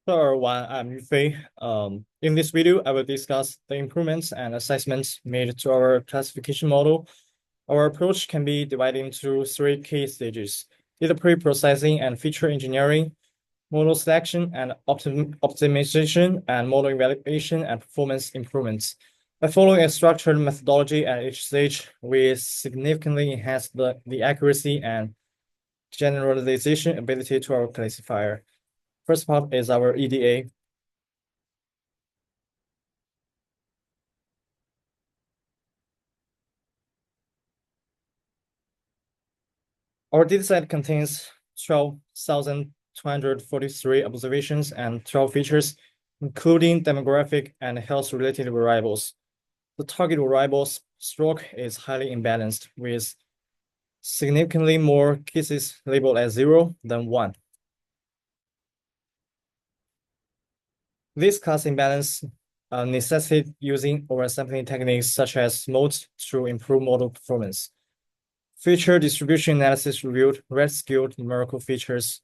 Hello everyone, I'm Yufei. In this video, I will discuss the improvements and assessments made to our classification model. Our approach can be divided into three key stages: data pre-processing and feature engineering, model selection and optimization, and model evaluation and performance improvements. By following a structured methodology at each stage, we significantly enhance the accuracy and generalization ability to our classifier. First part is our EDA. Our dataset contains 12,243 observations and 12 features, including demographic and health-related variables. The target variable's stroke is highly imbalanced, with significantly more cases labeled as 0 than 1. This class imbalance necessitates using oversampling techniques such as modes to improve model performance. Feature distribution analysis revealed red-skewed numerical features,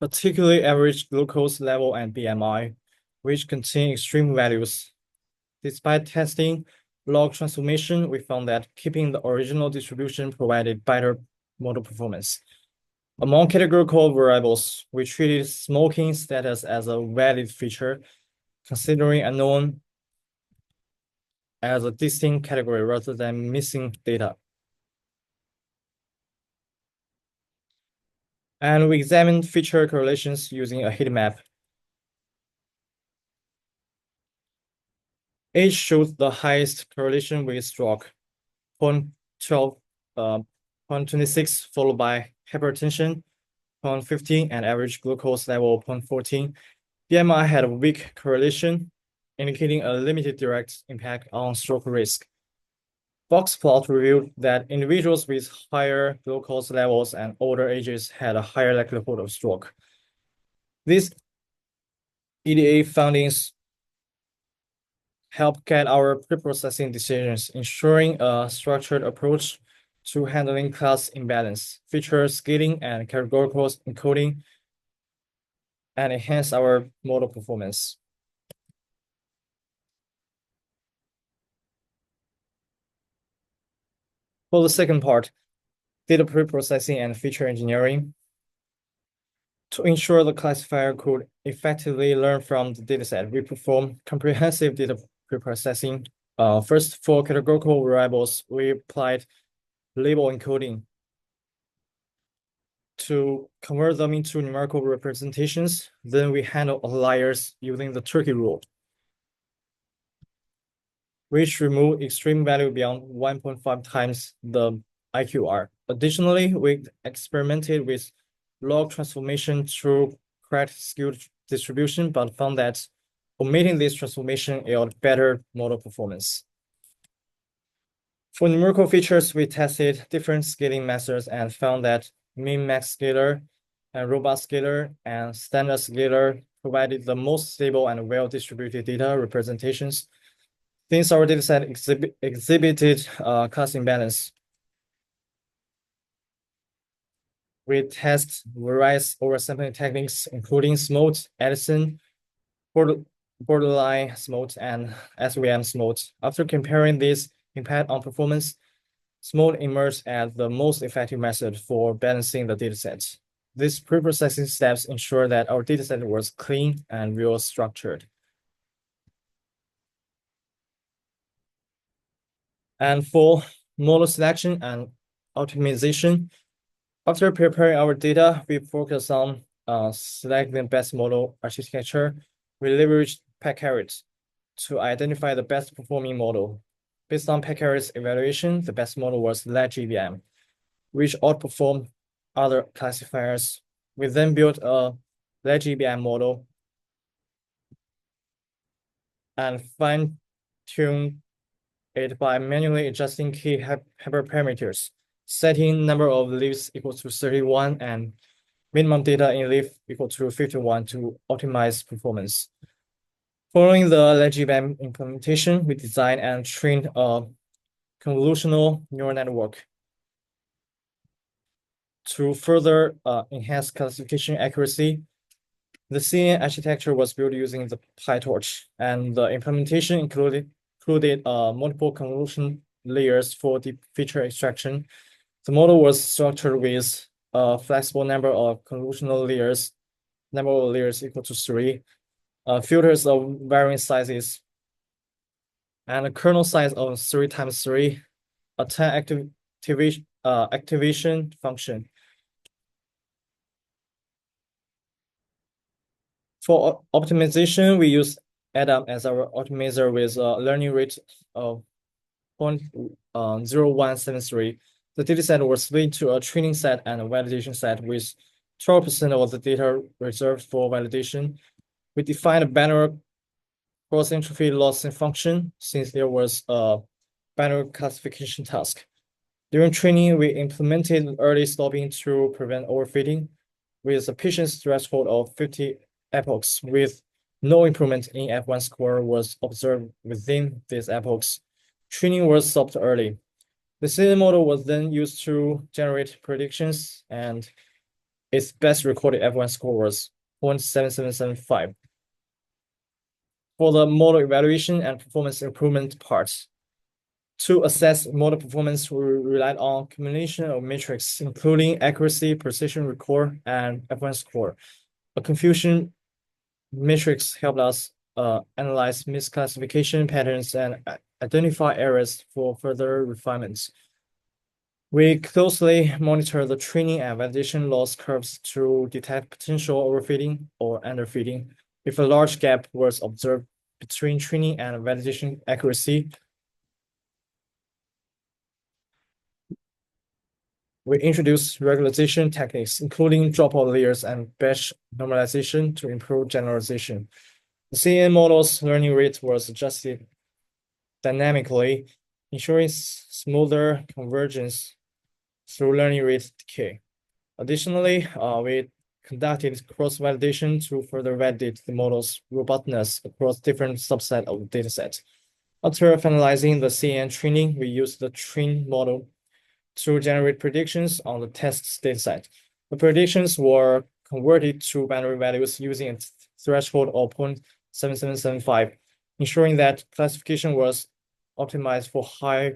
particularly average glucose level and BMI, which contain extreme values. Despite testing log transformation, we found that keeping the original distribution provided better model performance. Among categorical variables, we treated smoking status as a valid feature, considering unknown as a distinct category rather than missing data. And we examined feature correlations using a heat map. Age shows the highest correlation with stroke, 0.12, 0.26, followed by hypertension, 0.15, and average glucose level, 0.14. BMI had a weak correlation, indicating a limited direct impact on stroke risk. Box plot revealed that individuals with higher glucose levels and older ages had a higher likelihood of stroke. These EDA findings help guide our pre-processing decisions, ensuring a structured approach to handling class imbalance, feature scaling, and categorical encoding, and enhance our model performance. For the second part, data pre-processing and feature engineering. To ensure the classifier could effectively learn from the dataset, we perform comprehensive data pre-processing. First, for categorical variables, we applied label encoding to convert them into numerical representations. Then we handle outliers using the turkey rule, which remove extreme value beyond 1.5 times the IQR. Additionally, we experimented with log transformation through correct skewed distribution, but found that omitting this transformation yielded better model performance. For numerical features, we tested different scaling methods and found that min-max scalar and robust scalar and standard scalar provided the most stable and well-distributed data representations. Since our dataset exhibited class imbalance, we test various oversampling techniques, including SMOT, Edison, borderline SMOT, and SVM SMOT. After comparing this impact on performance, SMOT emerged as the most effective method for balancing the dataset. These pre-processing steps ensure that our dataset was clean and well-structured. And for model selection and optimization, after preparing our data, we focus on selecting the best model architecture. We leveraged Packarit to identify the best performing model. Based on Packarit's evaluation, the best model was LegGBM, which outperformed other classifiers. We then built a LegGBM model and fine-tuned it by manually adjusting key hyperparameters, setting number of leaves equal to 31 and minimum data in leaf equal to 51 to optimize performance. Following the LegGBM implementation, we designed and trained a convolutional neural network To further enhance classification accuracy, the CNN architecture was built using the PyTorch, and the implementation included multiple convolution layers for deep feature extraction. The model was structured with a flexible number of convolutional layers, number of layers equal to 3, filters of varying sizes, and a kernel size of 3 times 3, a 10 activation function. For optimization, we use Adam as our optimizer with a learning rate of 0.0173. The dataset was split into a training set and a validation set with 12% of the data reserved for validation. We defined a binary cross-entropy lossing function since there was a binary classification task. During training, we implemented early stopping to prevent overfitting with a patience threshold of 50 epochs, with no improvement in F1 score was observed within these epochs. Training was stopped early. The CNN model was then used to generate predictions, and its best recorded F1 score was 0.7775. For the model evaluation and performance improvement parts, to assess model performance, we relied on combination of metrics, including accuracy, precision recall, and F1 score. A confusion matrix helped us analyze misclassification patterns and identify errors for further refinements. We closely monitor the training and validation loss curves to detect potential overfitting or underfitting. If a large gap was observed between training and validation accuracy, we introduced regularization techniques, including dropout layers and batch normalization to improve generalization. The CNN model's learning rate was adjusted dynamically, ensuring smoother convergence through learning rate decay. Additionally, we conducted cross-validation to further validate the model's robustness across different subsets of the dataset. After finalizing the CNN training, we used the trained model to generate predictions on the test dataset. The predictions were converted to binary values using a threshold of 0.7775, ensuring that classification was optimized for high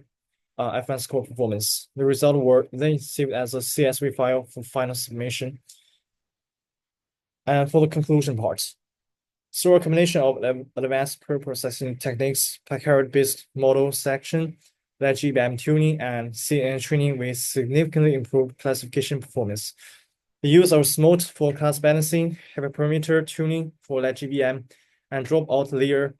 F1 score performance. The result were then saved as a CSV file for final submission. And for the conclusion part, through a combination of advanced pre-processing techniques, Picard-based model section, LGBM tuning, and CNN training, we significantly improved classification performance. The use of smooth for class balancing, hyperparameter tuning for LGBM, and dropout layer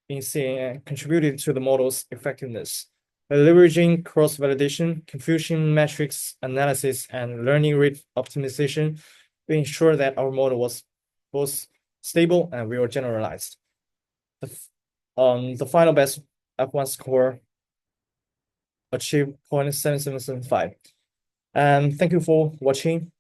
in CNN contributed to the model's effectiveness. By leveraging cross-validation, confusion matrix analysis, and learning rate optimization, we ensure that our model was both stable and well generalized. The final best F1 score achieved 0.7775. And thank you for watching.